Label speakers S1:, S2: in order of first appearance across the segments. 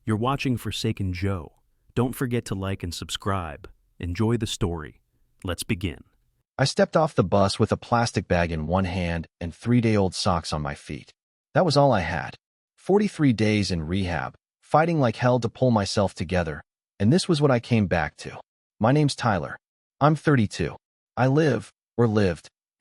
S1: You're watching Forsaken Joe. Don't forget to like and subscribe. Enjoy the story. Let's begin.
S2: I stepped off the bus with a plastic bag in one hand and 3-day-old socks on my feet. That was all I had. 43 days in rehab, fighting like hell to pull myself together, and this was what I came back to. My name's Tyler. I'm 32. I lived,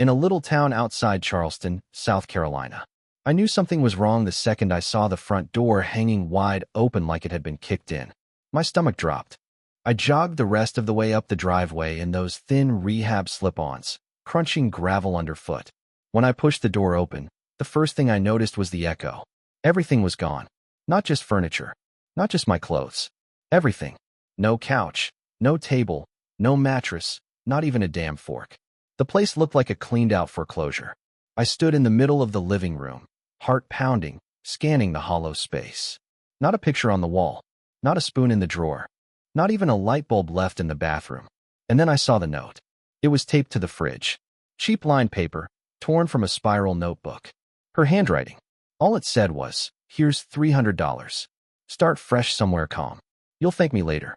S2: in a little town outside Charleston, South Carolina. I knew something was wrong the second I saw the front door hanging wide open like it had been kicked in. My stomach dropped. I jogged the rest of the way up the driveway in those thin rehab slip-ons, crunching gravel underfoot. When I pushed the door open, the first thing I noticed was the echo. Everything was gone. Not just furniture. Not just my clothes. Everything. No couch. No table. No mattress. Not even a damn fork. The place looked like a cleaned-out foreclosure. I stood in the middle of the living room, heart pounding, scanning the hollow space. Not a picture on the wall. Not a spoon in the drawer. Not even a light bulb left in the bathroom. And then I saw the note. It was taped to the fridge. Cheap lined paper, torn from a spiral notebook. Her handwriting. All it said was, "Here's $300. Start fresh somewhere calm. You'll thank me later."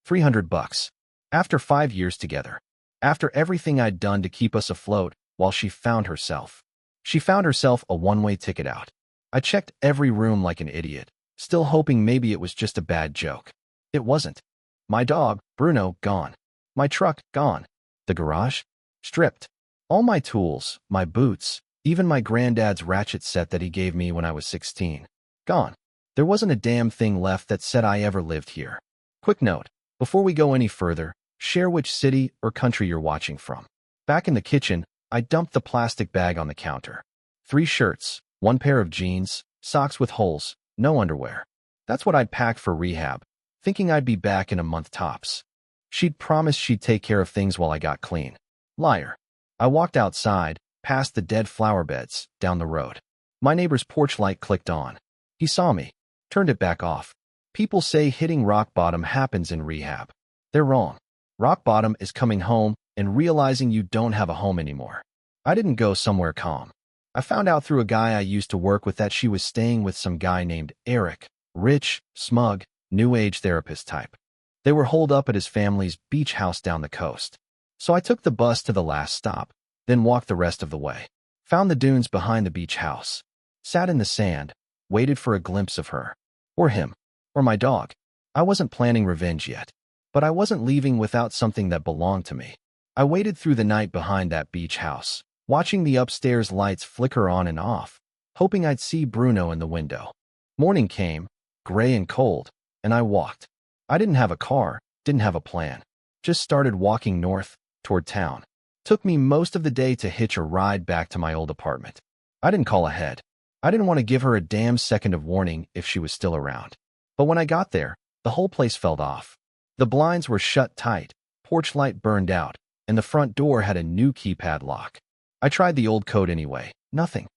S2: $300. After 5 years together. After everything I'd done to keep us afloat, while she found herself. She found herself a one-way ticket out. I checked every room like an idiot, still hoping maybe it was just a bad joke. It wasn't. My dog, Bruno, gone. My truck, gone. The garage? Stripped. All my tools, my boots, even my granddad's ratchet set that he gave me when I was 16. Gone. There wasn't a damn thing left that said I ever lived here. Quick note, before we go any further, share which city or country you're watching from. Back in the kitchen, I dumped the plastic bag on the counter. 3 shirts, 1 pair of jeans, socks with holes, no underwear. That's what I'd packed for rehab, thinking I'd be back in a month tops. She'd promised she'd take care of things while I got clean. Liar. I walked outside, past the dead flower beds, down the road. My neighbor's porch light clicked on. He saw me, turned it back off. People say hitting rock bottom happens in rehab. They're wrong. Rock bottom is coming home and realizing you don't have a home anymore. I didn't go somewhere calm. I found out through a guy I used to work with that she was staying with some guy named Eric, rich, smug, new age therapist type. They were holed up at his family's beach house down the coast. So I took the bus to the last stop, then walked the rest of the way. Found the dunes behind the beach house. Sat in the sand, waited for a glimpse of her. Or him. Or my dog. I wasn't planning revenge yet. But I wasn't leaving without something that belonged to me. I waited through the night behind that beach house, watching the upstairs lights flicker on and off, hoping I'd see Bruno in the window. Morning came, gray and cold, and I walked. I didn't have a car, didn't have a plan. Just started walking north, toward town. Took me most of the day to hitch a ride back to my old apartment. I didn't call ahead. I didn't want to give her a damn second of warning if she was still around. But when I got there, the whole place felt off. The blinds were shut tight, porch light burned out, and the front door had a new keypad lock. I tried the old code anyway. Nothing.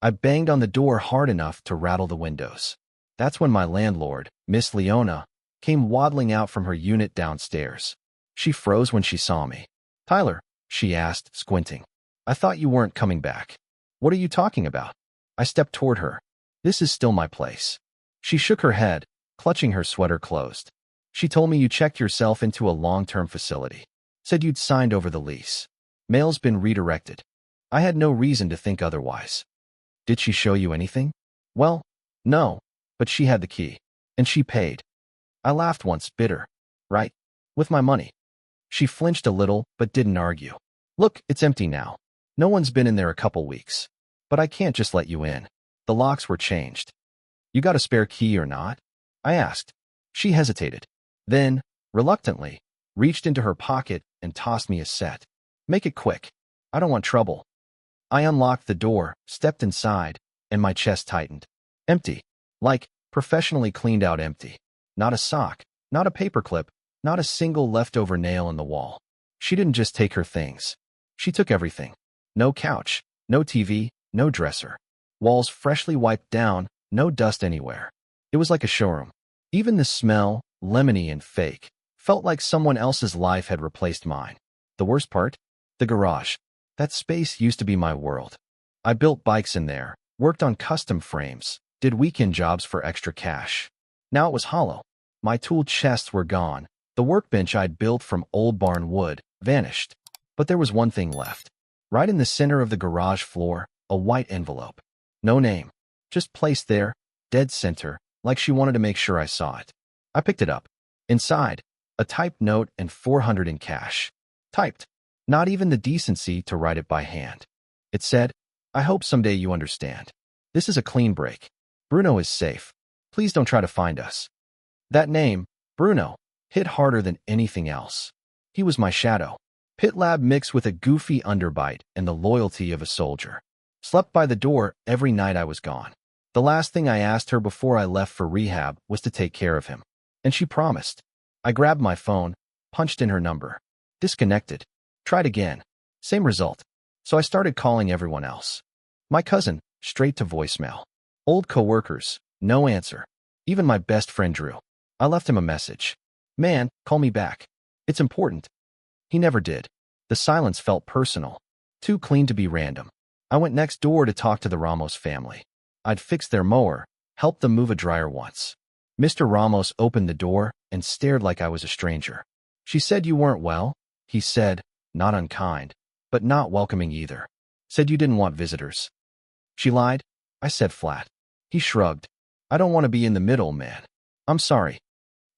S2: I banged on the door hard enough to rattle the windows. That's when my landlord, Miss Leona, came waddling out from her unit downstairs. She froze when she saw me. "Tyler," she asked, squinting. "I thought you weren't coming back." "What are you talking about?" I stepped toward her. "This is still my place." She shook her head, clutching her sweater closed. "She told me you checked yourself into a long-term facility. Said you'd signed over the lease. Mail's been redirected." I had no reason to think otherwise. "Did she show you anything?" "Well, no, but she had the key. And she paid." I laughed once, bitter. "Right? With my money." She flinched a little, but didn't argue. "Look, it's empty now. No one's been in there a couple weeks. But I can't just let you in. The locks were changed." "You got a spare key or not?" I asked. She hesitated. Then, reluctantly, reached into her pocket and tossed me a set. "Make it quick. I don't want trouble." I unlocked the door, stepped inside, and my chest tightened. Empty. Like, professionally cleaned out empty. Not a sock, not a paperclip, not a single leftover nail in the wall. She didn't just take her things. She took everything. No couch, no TV, no dresser. Walls freshly wiped down, no dust anywhere. It was like a showroom. Even the smell, lemony and fake, felt like someone else's life had replaced mine. The worst part? The garage. That space used to be my world. I built bikes in there, worked on custom frames, did weekend jobs for extra cash. Now it was hollow. My tool chests were gone. The workbench I'd built from old barn wood vanished. But there was one thing left. Right in the center of the garage floor, a white envelope. No name. Just placed there, dead center, like she wanted to make sure I saw it. I picked it up. Inside, a typed note and 400 in cash. Typed. Not even the decency to write it by hand. It said, "I hope someday you understand. This is a clean break. Bruno is safe. Please don't try to find us." That name, Bruno, hit harder than anything else. He was my shadow. Pit lab mixed with a goofy underbite and the loyalty of a soldier. Slept by the door every night I was gone. The last thing I asked her before I left for rehab was to take care of him. And she promised. I grabbed my phone, punched in her number. Disconnected. Tried again. Same result. So I started calling everyone else. My cousin, straight to voicemail. Old coworkers, no answer. Even my best friend Drew. I left him a message. "Man, call me back. It's important." He never did. The silence felt personal. Too clean to be random. I went next door to talk to the Ramos family. I'd fixed their mower, helped them move a dryer once. Mr. Ramos opened the door and stared like I was a stranger. "She said you weren't well," he said, not unkind, but not welcoming either. "Said you didn't want visitors." "She lied," I said flat. He shrugged. "I don't want to be in the middle, man. I'm sorry."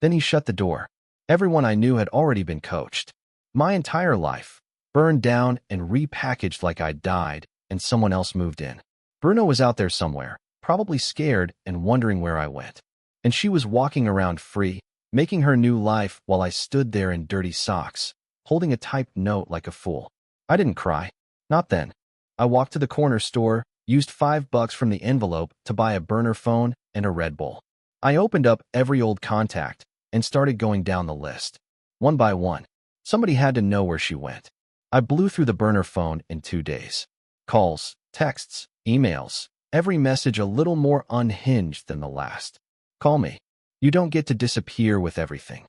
S2: Then he shut the door. Everyone I knew had already been coached. My entire life, burned down and repackaged like I died, and someone else moved in. Bruno was out there somewhere, probably scared and wondering where I went. And she was walking around free, making her new life while I stood there in dirty socks, holding a typed note like a fool. I didn't cry. Not then. I walked to the corner store, used $5 from the envelope to buy a burner phone and a Red Bull. I opened up every old contact and started going down the list. One by one. Somebody had to know where she went. I blew through the burner phone in 2 days. Calls, texts, emails, every message a little more unhinged than the last. "Call me. You don't get to disappear with everything.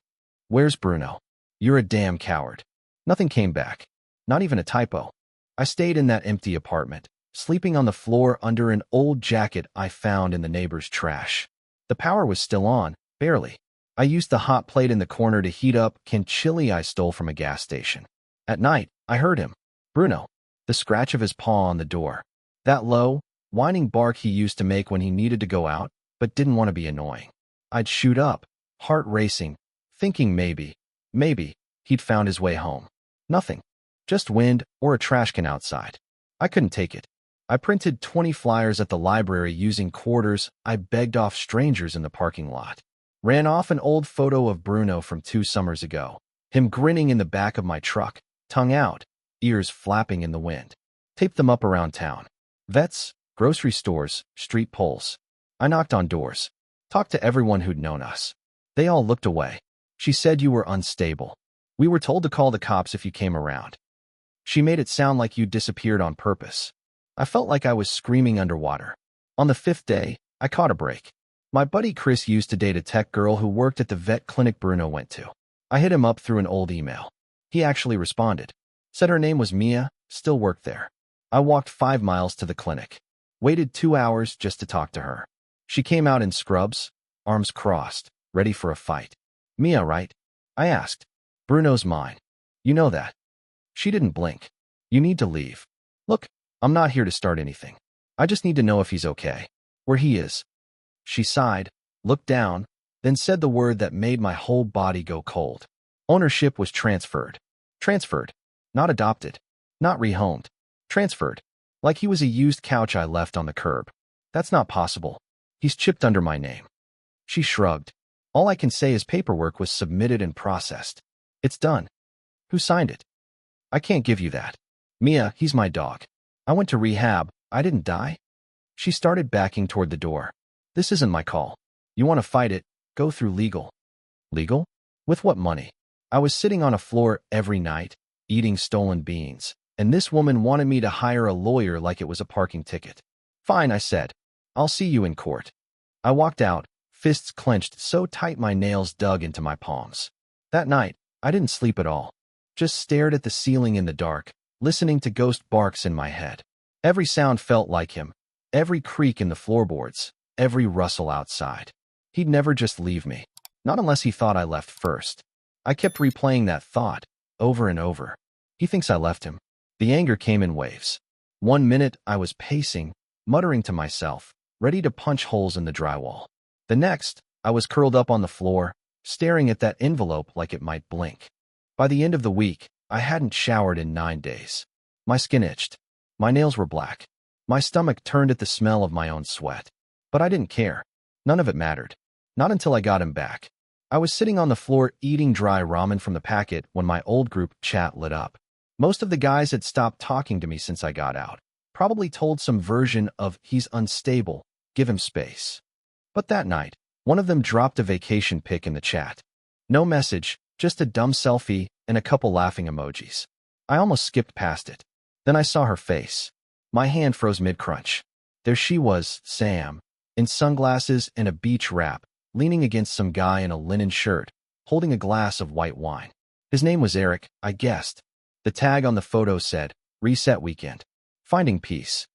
S2: Where's Bruno? You're a damn coward." Nothing came back. Not even a typo. I stayed in that empty apartment, sleeping on the floor under an old jacket I found in the neighbor's trash. The power was still on, barely. I used the hot plate in the corner to heat up canned chili I stole from a gas station. At night, I heard him. Bruno. The scratch of his paw on the door. That low, whining bark he used to make when he needed to go out, but didn't want to be annoying. I'd shoot up, heart racing, thinking maybe, he'd found his way home. Nothing. Just wind or a trash can outside. I couldn't take it. I printed 20 flyers at the library using quarters I begged off strangers in the parking lot. Ran off an old photo of Bruno from 2 summers ago. Him grinning in the back of my truck, tongue out, ears flapping in the wind. Taped them up around town. Vets, grocery stores, street poles. I knocked on doors. Talked to everyone who'd known us. They all looked away. "She said you were unstable. We were told to call the cops if you came around. She made it sound like you disappeared on purpose." I felt like I was screaming underwater. On the 5th day, I caught a break. My buddy Chris used to date a tech girl who worked at the vet clinic Bruno went to. I hit him up through an old email. He actually responded. Said her name was Mia, still worked there. I walked 5 miles to the clinic. Waited 2 hours just to talk to her. She came out in scrubs, arms crossed, ready for a fight. "Mia, right?" I asked. "Bruno's mine. You know that." She didn't blink. "You need to leave. Look, I'm not here to start anything. I just need to know if he's okay. Where he is." She sighed, looked down, then said the word that made my whole body go cold. Ownership was transferred. Transferred. Not adopted. Not rehomed. Transferred. Like he was a used couch I left on the curb. "That's not possible. He's chipped under my name." She shrugged. "All I can say is paperwork was submitted and processed. It's done." "Who signed it?" "I can't give you that. Mia, he's my dog. I went to rehab. I didn't die." She started backing toward the door. "This isn't my call. You want to fight it, go through legal." "Legal? With what money?" I was sitting on a floor every night, eating stolen beans, and this woman wanted me to hire a lawyer like it was a parking ticket. "Fine," I said. "I'll see you in court." I walked out, fists clenched so tight my nails dug into my palms. That night, I didn't sleep at all. Just stared at the ceiling in the dark, listening to ghost barks in my head. Every sound felt like him. Every creak in the floorboards. Every rustle outside. He'd never just leave me. Not unless he thought I left first. I kept replaying that thought over and over. He thinks I left him. The anger came in waves. 1 minute I was pacing, muttering to myself, ready to punch holes in the drywall. The next, I was curled up on the floor, staring at that envelope like it might blink. By the end of the week, I hadn't showered in 9 days. My skin itched. My nails were black. My stomach turned at the smell of my own sweat. But I didn't care. None of it mattered. Not until I got him back. I was sitting on the floor eating dry ramen from the packet when my old group chat lit up. Most of the guys had stopped talking to me since I got out. Probably told some version of "he's unstable, give him space." But that night, one of them dropped a vacation pic in the chat. No message, just a dumb selfie and a couple laughing emojis. I almost skipped past it. Then I saw her face. My hand froze mid-crunch. There she was, Sam, in sunglasses and a beach wrap, leaning against some guy in a linen shirt, holding a glass of white wine. His name was Eric, I guessed. The tag on the photo said, "Reset Weekend. Finding Peace."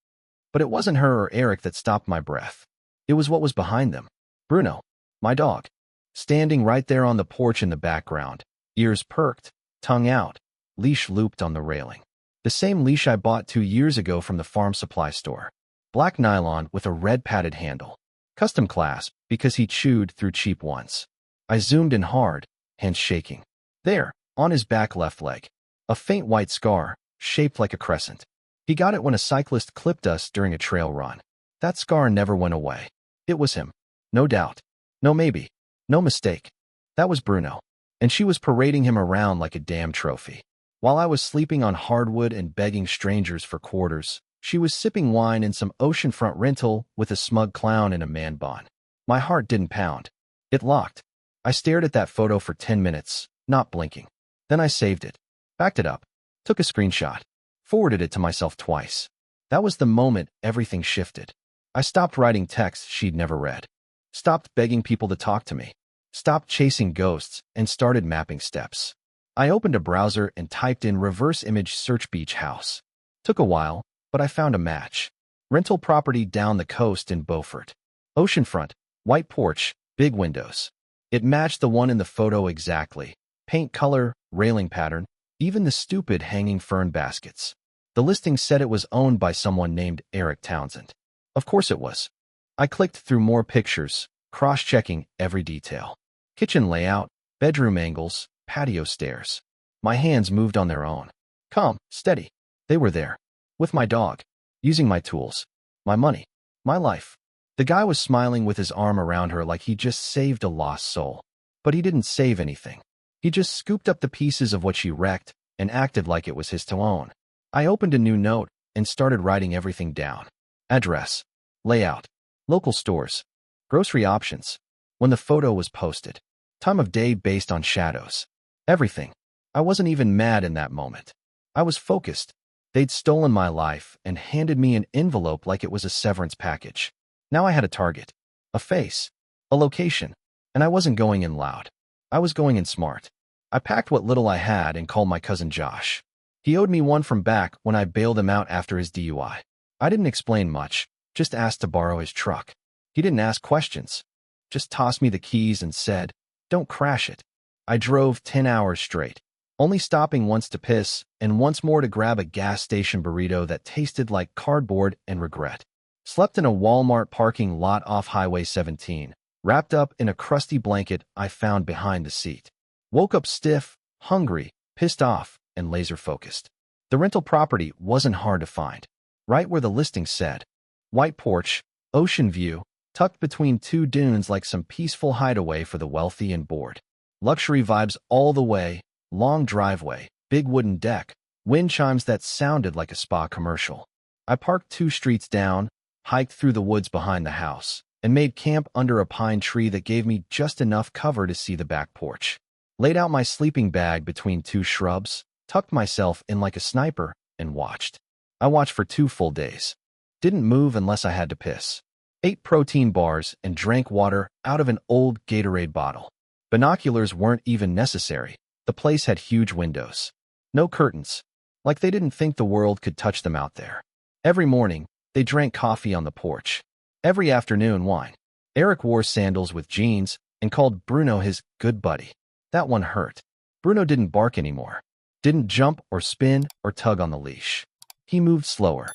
S2: But it wasn't her or Eric that stopped my breath. It was what was behind them. Bruno, my dog, standing right there on the porch in the background, ears perked, tongue out, leash looped on the railing. The same leash I bought 2 years ago from the farm supply store. Black nylon with a red padded handle. Custom clasp because he chewed through cheap ones. I zoomed in hard, hands shaking. There, on his back left leg. A faint white scar, shaped like a crescent. He got it when a cyclist clipped us during a trail run. That scar never went away. It was him. No doubt. No maybe. No mistake. That was Bruno. And she was parading him around like a damn trophy. While I was sleeping on hardwood and begging strangers for quarters, she was sipping wine in some oceanfront rental with a smug clown in a man bun. My heart didn't pound. It locked. I stared at that photo for 10 minutes, not blinking. Then I saved it. Backed it up. Took a screenshot. Forwarded it to myself twice. That was the moment everything shifted. I stopped writing texts she'd never read. Stopped begging people to talk to me. Stopped chasing ghosts and started mapping steps. I opened a browser and typed in reverse image search beach house. Took a while, but I found a match. Rental property down the coast in Beaufort. Oceanfront, white porch, big windows. It matched the one in the photo exactly. Paint color, railing pattern, even the stupid hanging fern baskets. The listing said it was owned by someone named Eric Townsend. Of course it was. I clicked through more pictures, cross-checking every detail. Kitchen layout, bedroom angles, patio stairs. My hands moved on their own. Calm, steady. They were there. With my dog. Using my tools. My money. My life. The guy was smiling with his arm around her like he just saved a lost soul. But he didn't save anything. He just scooped up the pieces of what she wrecked and acted like it was his to own. I opened a new note and started writing everything down. Address. Layout. Local stores. Grocery options. When the photo was posted. Time of day based on shadows. Everything. I wasn't even mad in that moment. I was focused. They'd stolen my life and handed me an envelope like it was a severance package. Now I had a target. A face. A location. And I wasn't going in loud. I was going in smart. I packed what little I had and called my cousin Josh. He owed me one from back when I bailed him out after his DUI. I didn't explain much, just asked to borrow his truck. He didn't ask questions. Just tossed me the keys and said, "Don't crash it." I drove 10 hours straight, only stopping once to piss and once more to grab a gas station burrito that tasted like cardboard and regret. Slept in a Walmart parking lot off Highway 17, wrapped up in a crusty blanket I found behind the seat. Woke up stiff, hungry, pissed off, and laser-focused. The rental property wasn't hard to find. Right where the listing said. White porch, ocean view, tucked between 2 dunes like some peaceful hideaway for the wealthy and bored. Luxury vibes all the way, long driveway, big wooden deck, wind chimes that sounded like a spa commercial. I parked 2 streets down, hiked through the woods behind the house, and made camp under a pine tree that gave me just enough cover to see the back porch. Laid out my sleeping bag between 2 shrubs, tucked myself in like a sniper, and watched. I watched for 2 full days. Didn't move unless I had to piss. Ate protein bars and drank water out of an old Gatorade bottle. Binoculars weren't even necessary. The place had huge windows. No curtains. Like they didn't think the world could touch them out there. Every morning, they drank coffee on the porch. Every afternoon, wine. Eric wore sandals with jeans and called Bruno his good buddy. That one hurt. Bruno didn't bark anymore. Didn't jump or spin or tug on the leash. He moved slower.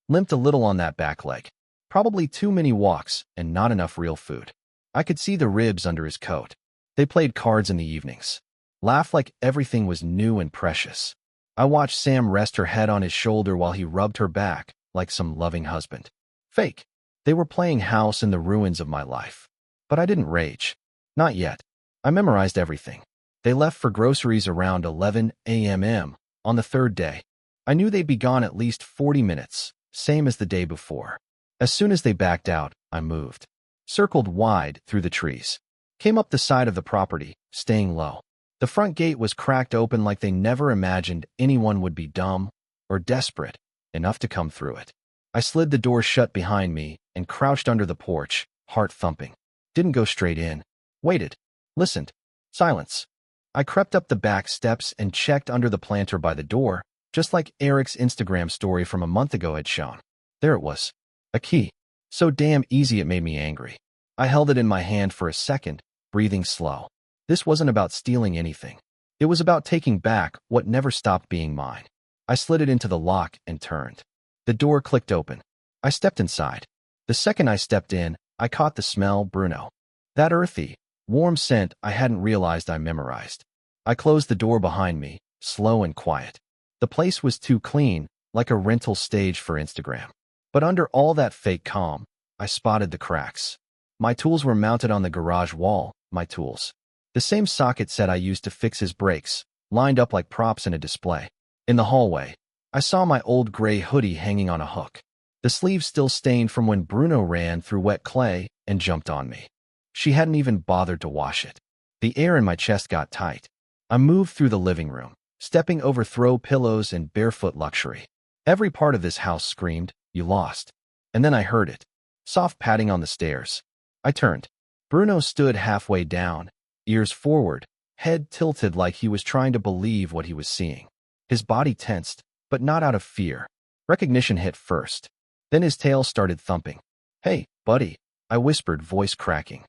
S2: Limped a little on that back leg. Probably too many walks and not enough real food. I could see the ribs under his coat. They played cards in the evenings. Laughed like everything was new and precious. I watched Sam rest her head on his shoulder while he rubbed her back like some loving husband. Fake. They were playing house in the ruins of my life. But I didn't rage. Not yet. I memorized everything. They left for groceries around 11 a.m. on the third day. I knew they'd be gone at least 40 minutes, same as the day before. As soon as they backed out, I moved. Circled wide through the trees. Came up the side of the property, staying low. The front gate was cracked open like they never imagined anyone would be dumb or desperate enough to come through it. I slid the door shut behind me and crouched under the porch, heart thumping. Didn't go straight in. Waited. Listened. Silence. I crept up the back steps and checked under the planter by the door, just like Eric's Instagram story from a month ago had shown. There it was. A key. So damn easy it made me angry. I held it in my hand for a second, breathing slow. This wasn't about stealing anything. It was about taking back what never stopped being mine. I slid it into the lock and turned. The door clicked open. I stepped inside. The second I stepped in, I caught the smell, Bruno. That earthy, warm scent I hadn't realized I memorized. I closed the door behind me, slow and quiet. The place was too clean, like a rental stage for Instagram. But under all that fake calm, I spotted the cracks. My tools were mounted on the garage wall, my tools. The same socket set I used to fix his brakes, lined up like props in a display. In the hallway, I saw my old gray hoodie hanging on a hook. The sleeve still stained from when Bruno ran through wet clay and jumped on me. She hadn't even bothered to wash it. The air in my chest got tight. I moved through the living room, stepping over throw pillows and barefoot luxury. Every part of this house screamed, "You lost." And then I heard it. Soft patting on the stairs. I turned. Bruno stood halfway down, ears forward, head tilted like he was trying to believe what he was seeing. His body tensed, but not out of fear. Recognition hit first. Then his tail started thumping. "Hey, buddy," I whispered, voice cracking.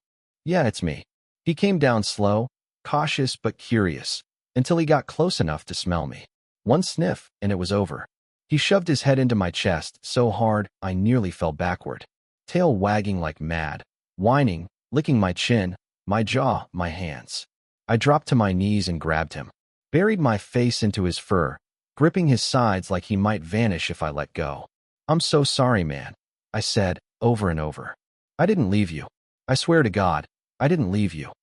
S2: "Yeah, it's me." He came down slow, cautious but curious, until he got close enough to smell me. One sniff, and it was over. He shoved his head into my chest so hard I nearly fell backward. Tail wagging like mad, whining, licking my chin, my jaw, my hands. I dropped to my knees and grabbed him. Buried my face into his fur, gripping his sides like he might vanish if I let go. "I'm so sorry, man," I said, over and over. "I didn't leave you. I swear to God, I didn't leave you."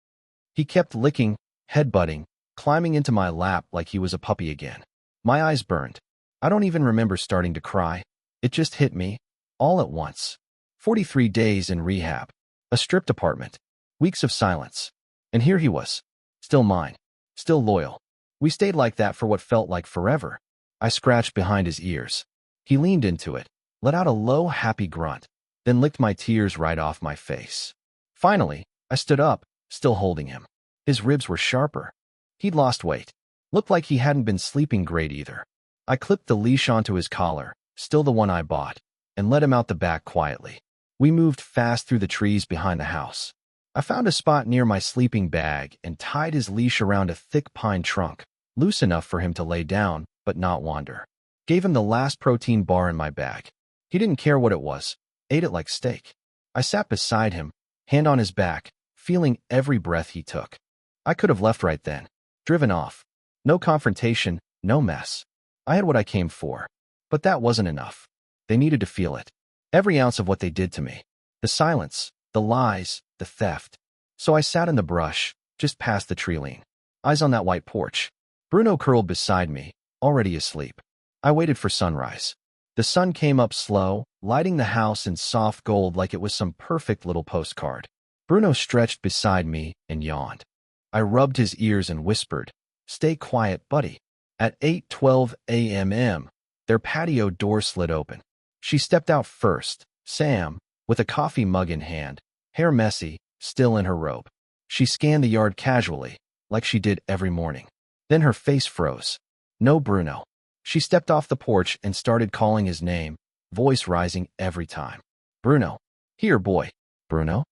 S2: He kept licking, headbutting, climbing into my lap like he was a puppy again. My eyes burned. I don't even remember starting to cry. It just hit me, all at once. 43 days in rehab. A stripped apartment. Weeks of silence. And here he was. Still mine. Still loyal. We stayed like that for what felt like forever. I scratched behind his ears. He leaned into it, let out a low, happy grunt, then licked my tears right off my face. Finally, I stood up, still holding him. His ribs were sharper. He'd lost weight. Looked like he hadn't been sleeping great either. I clipped the leash onto his collar, still the one I bought, and let him out the back quietly. We moved fast through the trees behind the house. I found a spot near my sleeping bag and tied his leash around a thick pine trunk, loose enough for him to lay down, but not wander. Gave him the last protein bar in my bag. He didn't care what it was, ate it like steak. I sat beside him, hand on his back, feeling every breath he took. I could have left right then, driven off. No confrontation, no mess. I had what I came for. But that wasn't enough. They needed to feel it. Every ounce of what they did to me. The silence, the lies, the theft. So I sat in the brush, just past the tree line. Eyes on that white porch. Bruno curled beside me, already asleep. I waited for sunrise. The sun came up slow, lighting the house in soft gold like it was some perfect little postcard. Bruno stretched beside me and yawned. I rubbed his ears and whispered, "Stay quiet, buddy." At 8:12 a.m., their patio door slid open. She stepped out first, Sam, with a coffee mug in hand, hair messy, still in her robe. She scanned the yard casually, like she did every morning. Then her face froze. No Bruno. She stepped off the porch and started calling his name, voice rising every time. "Bruno. Here, boy. Bruno."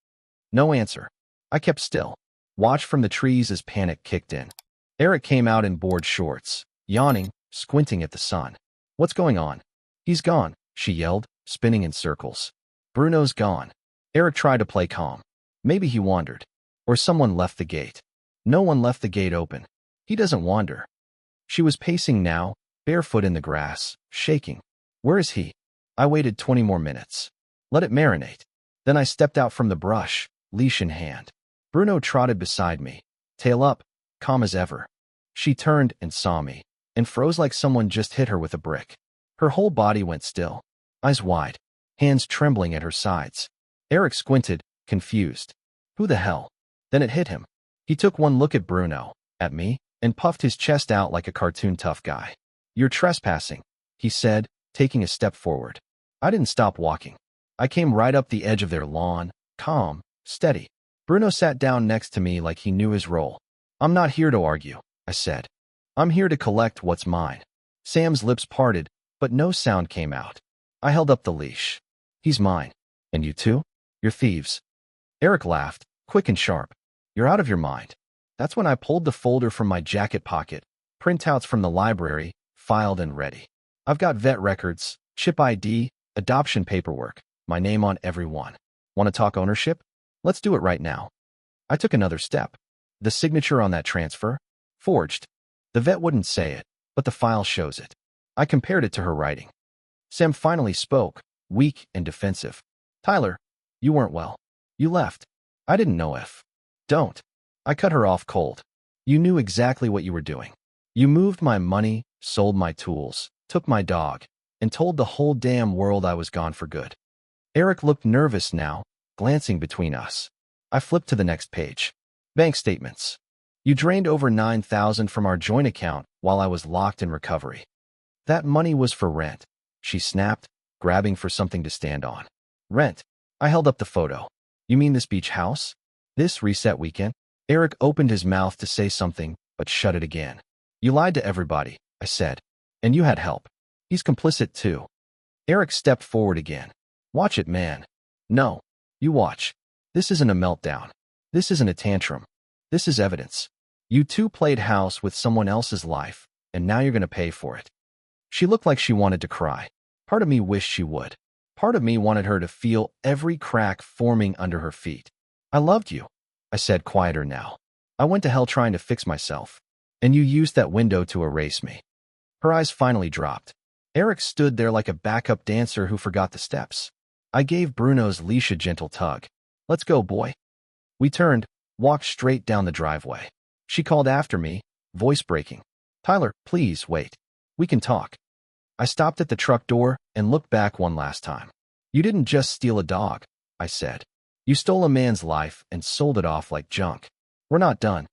S2: No answer. I kept still. Watched from the trees as panic kicked in. Eric came out in board shorts, yawning, squinting at the sun. What's going on? He's gone, she yelled, spinning in circles. Bruno's gone. Eric tried to play calm. Maybe he wandered. Or someone left the gate. No one left the gate open. He doesn't wander. She was pacing now, barefoot in the grass, shaking. Where is he? I waited 20 more minutes. Let it marinate. Then I stepped out from the brush, leash in hand. Bruno trotted beside me, tail up, calm as ever. She turned and saw me, and froze like someone just hit her with a brick. Her whole body went still, eyes wide, hands trembling at her sides. Eric squinted, confused. Who the hell? Then it hit him. He took one look at Bruno, at me, and puffed his chest out like a cartoon tough guy. You're trespassing, he said, taking a step forward. I didn't stop walking. I came right up the edge of their lawn, calm, steady. Bruno sat down next to me like he knew his role. I'm not here to argue, I said. I'm here to collect what's mine. Sam's lips parted, but no sound came out. I held up the leash. He's mine. And you too? You're thieves. Eric laughed, quick and sharp. You're out of your mind. That's when I pulled the folder from my jacket pocket, printouts from the library, filed and ready. I've got vet records, chip ID, adoption paperwork, my name on every one. Want to talk ownership? Let's do it right now. I took another step. The signature on that transfer? Forged. The vet wouldn't say it, but the file shows it. I compared it to her writing. Sam finally spoke, weak and defensive. Tyler, you weren't well. You left. I didn't know if. Don't. I cut her off cold. You knew exactly what you were doing. You moved my money, sold my tools, took my dog, and told the whole damn world I was gone for good. Eric looked nervous now, glancing between us. I flipped to the next page. Bank statements. You drained over $9,000 from our joint account while I was locked in recovery. That money was for rent, she snapped, grabbing for something to stand on. Rent. I held up the photo. You mean this beach house? This reset weekend? Eric opened his mouth to say something, but shut it again. You lied to everybody, I said. And you had help. He's complicit too. Eric stepped forward again. Watch it, man. No. You watch. This isn't a meltdown. This isn't a tantrum. This is evidence. You two played house with someone else's life, and now you're going to pay for it. She looked like she wanted to cry. Part of me wished she would. Part of me wanted her to feel every crack forming under her feet. I loved you, I said, quieter now. I went to hell trying to fix myself, and you used that window to erase me. Her eyes finally dropped. Eric stood there like a backup dancer who forgot the steps. I gave Bruno's leash a gentle tug. Let's go, boy. We turned, walked straight down the driveway. She called after me, voice breaking. Tyler, please wait. We can talk. I stopped at the truck door and looked back one last time. You didn't just steal a dog, I said. You stole a man's life and sold it off like junk. We're not done.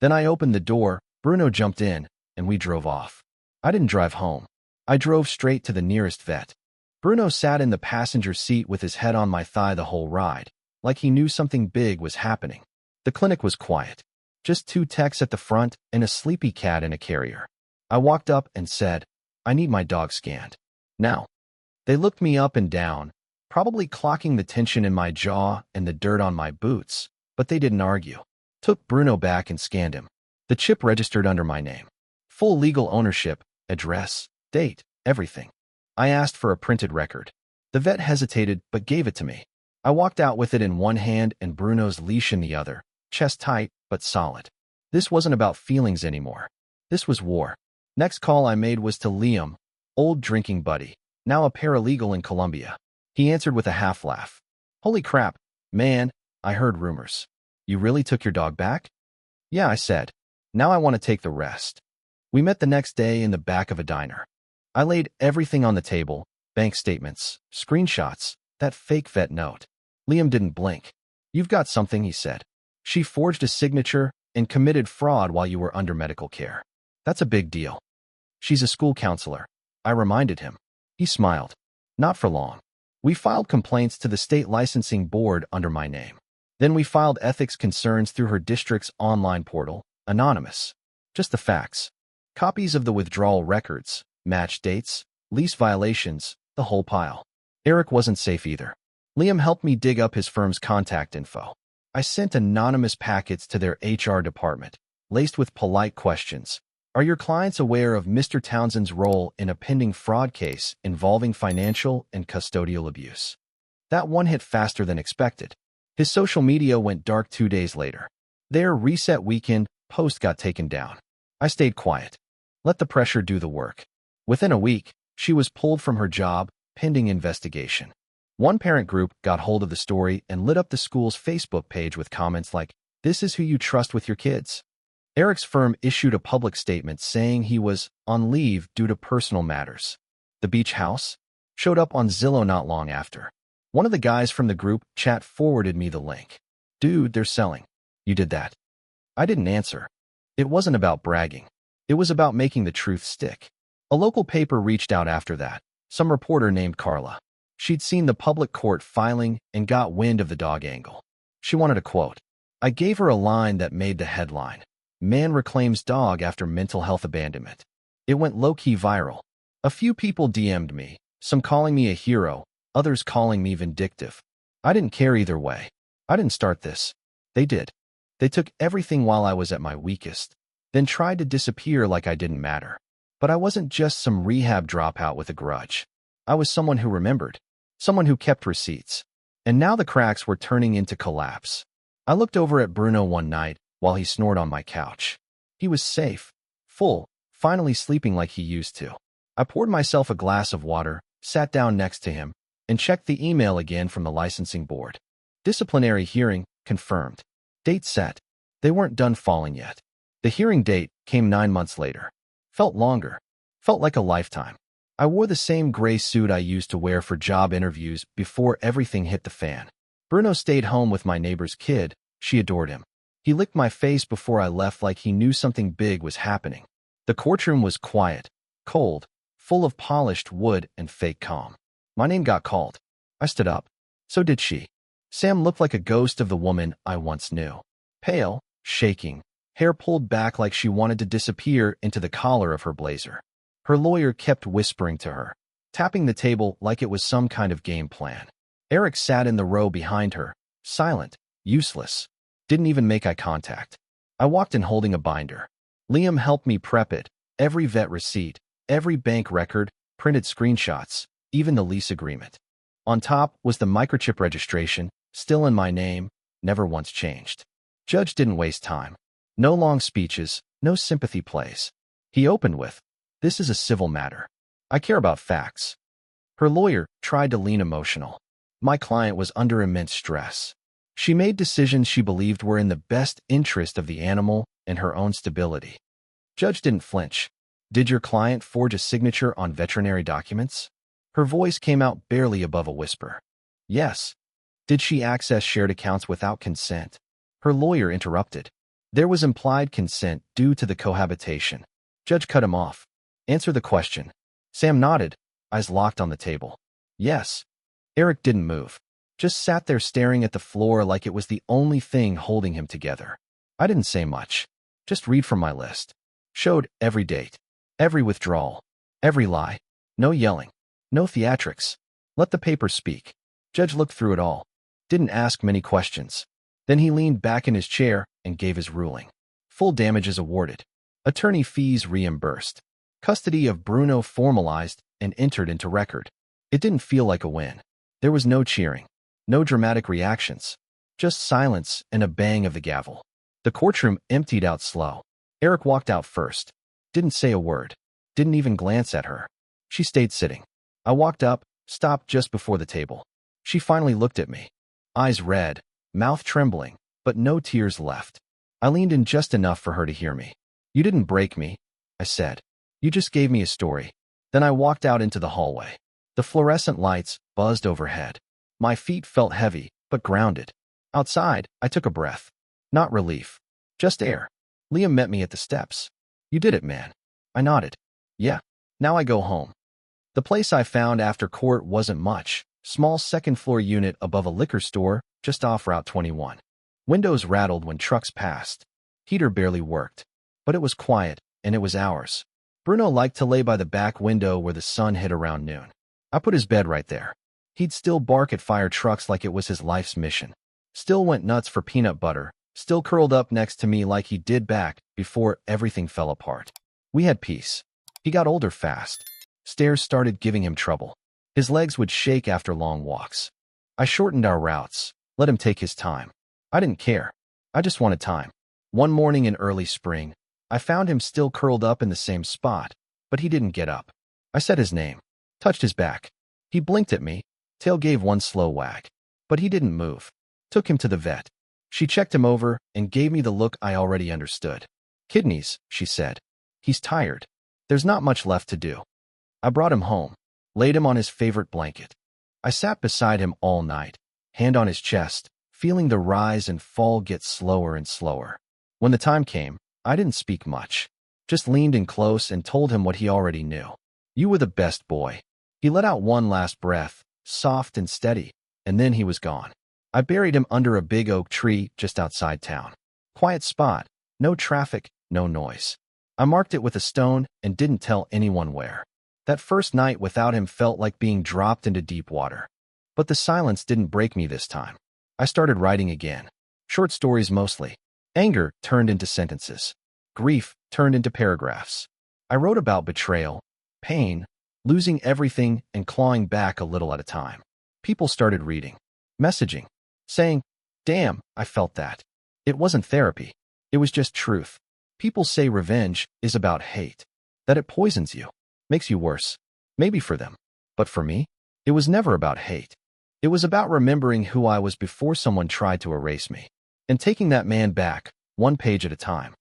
S2: Then I opened the door, Bruno jumped in, and we drove off. I didn't drive home. I drove straight to the nearest vet. Bruno sat in the passenger seat with his head on my thigh the whole ride, like he knew something big was happening. The clinic was quiet. Just 2 techs at the front and a sleepy cat in a carrier. I walked up and said, I need my dog scanned. Now. They looked me up and down, probably clocking the tension in my jaw and the dirt on my boots, but they didn't argue. Took Bruno back and scanned him. The chip registered under my name. Full legal ownership, address, date, everything. I asked for a printed record. The vet hesitated but gave it to me. I walked out with it in one hand and Bruno's leash in the other, chest tight but solid. This wasn't about feelings anymore. This was war. Next call I made was to Liam, old drinking buddy, now a paralegal in Colombia. He answered with a half laugh. Holy crap, man, I heard rumors. You really took your dog back? Yeah, I said. Now I want to take the rest. We met the next day in the back of a diner. I laid everything on the table, bank statements, screenshots, that fake vet note. Liam didn't blink. You've got something, he said. She forged a signature and committed fraud while you were under medical care. That's a big deal. She's a school counselor. I reminded him. He smiled. Not for long. We filed complaints to the state licensing board under my name. Then we filed ethics concerns through her district's online portal, anonymous. Just the facts. Copies of the withdrawal records, match dates, lease violations, the whole pile. Eric wasn't safe either. Liam helped me dig up his firm's contact info. I sent anonymous packets to their HR department, laced with polite questions. Are your clients aware of Mr. Townsend's role in a pending fraud case involving financial and custodial abuse? That one hit faster than expected. His social media went dark 2 days later. Their reset weekend post got taken down. I stayed quiet. Let the pressure do the work. Within a week, she was pulled from her job, pending investigation. One parent group got hold of the story and lit up the school's Facebook page with comments like, "This is who you trust with your kids." Eric's firm issued a public statement saying he was on leave due to personal matters. The beach house showed up on Zillow not long after. One of the guys from the group chat forwarded me the link. "Dude, they're selling. You did that." I didn't answer. It wasn't about bragging. It was about making the truth stick. A local paper reached out after that. Some reporter named Carla. She'd seen the public court filing and got wind of the dog angle. She wanted a quote. I gave her a line that made the headline. Man reclaims dog after mental health abandonment. It went low-key viral. A few people DM'd me, some calling me a hero, others calling me vindictive. I didn't care either way. I didn't start this. They did. They took everything while I was at my weakest, then tried to disappear like I didn't matter. But I wasn't just some rehab dropout with a grudge. I was someone who remembered. Someone who kept receipts. And now the cracks were turning into collapse. I looked over at Bruno one night while he snored on my couch. He was safe, full, finally sleeping like he used to. I poured myself a glass of water, sat down next to him, and checked the email again from the licensing board. Disciplinary hearing confirmed. Date set. They weren't done falling yet. The hearing date came 9 months later. Felt longer. Felt like a lifetime. I wore the same gray suit I used to wear for job interviews before everything hit the fan. Bruno stayed home with my neighbor's kid. She adored him. He licked my face before I left like he knew something big was happening. The courtroom was quiet, cold, full of polished wood and fake calm. My name got called. I stood up. So did she. Sam looked like a ghost of the woman I once knew. Pale, shaking, hair pulled back like she wanted to disappear into the collar of her blazer. Her lawyer kept whispering to her, tapping the table like it was some kind of game plan. Eric sat in the row behind her, silent, useless, didn't even make eye contact. I walked in holding a binder. Liam helped me prep it, every vet receipt, every bank record, printed screenshots, even the lease agreement. On top was the microchip registration, still in my name, never once changed. Judge didn't waste time. No long speeches, no sympathy plays. He opened with, "This is a civil matter. I care about facts." Her lawyer tried to lean emotional. My client was under immense stress. She made decisions she believed were in the best interest of the animal and her own stability. Judge didn't flinch. "Did your client forge a signature on veterinary documents?" Her voice came out barely above a whisper. "Yes." "Did she access shared accounts without consent?" Her lawyer interrupted. "There was implied consent due to the cohabitation." Judge cut him off. "Answer the question." Sam nodded, eyes locked on the table. "Yes." Eric didn't move, just sat there staring at the floor like it was the only thing holding him together. I didn't say much, just read from my list. Showed every date, every withdrawal, every lie. No yelling, no theatrics. Let the paper speak. Judge looked through it all, didn't ask many questions. Then he leaned back in his chair and gave his ruling. Full damages awarded. Attorney fees reimbursed. Custody of Bruno formalized and entered into record. It didn't feel like a win. There was no cheering, no dramatic reactions, just silence and a bang of the gavel. The courtroom emptied out slow. Eric walked out first. Didn't say a word. Didn't even glance at her. She stayed sitting. I walked up, stopped just before the table. She finally looked at me. Eyes red, mouth trembling, but no tears left. I leaned in just enough for her to hear me. "You didn't break me," I said. "You just gave me a story." Then I walked out into the hallway. The fluorescent lights buzzed overhead. My feet felt heavy, but grounded. Outside, I took a breath. Not relief, just air. Liam met me at the steps. "You did it, man." I nodded. "Yeah, now I go home." The place I found after court wasn't much. Small second-floor unit above a liquor store just off Route 21. Windows rattled when trucks passed. Heater barely worked. But it was quiet, and it was ours. Bruno liked to lay by the back window where the sun hit around noon. I put his bed right there. He'd still bark at fire trucks like it was his life's mission. Still went nuts for peanut butter, still curled up next to me like he did back before everything fell apart. We had peace. He got older fast. Stairs started giving him trouble. His legs would shake after long walks. I shortened our routes, let him take his time. I didn't care. I just wanted time. One morning in early spring, I found him still curled up in the same spot, but he didn't get up. I said his name, touched his back. He blinked at me, tail gave one slow wag. But he didn't move. Took him to the vet. She checked him over and gave me the look I already understood. Kidneys, she said. He's tired. There's not much left to do. I brought him home, laid him on his favorite blanket. I sat beside him all night, hand on his chest, feeling the rise and fall get slower and slower. When the time came, I didn't speak much, just leaned in close and told him what he already knew. You were the best boy. He let out one last breath, soft and steady, and then he was gone. I buried him under a big oak tree just outside town. Quiet spot, no traffic, no noise. I marked it with a stone and didn't tell anyone where. That first night without him felt like being dropped into deep water. But the silence didn't break me this time. I started writing again. Short stories mostly. Anger turned into sentences. Grief turned into paragraphs. I wrote about betrayal, pain, losing everything and clawing back a little at a time. People started reading, messaging, saying, "Damn, I felt that." It wasn't therapy. It was just truth. People say revenge is about hate, that it poisons you, makes you worse. Maybe for them. But for me, it was never about hate. It was about remembering who I was before someone tried to erase me, and taking that man back, one page at a time.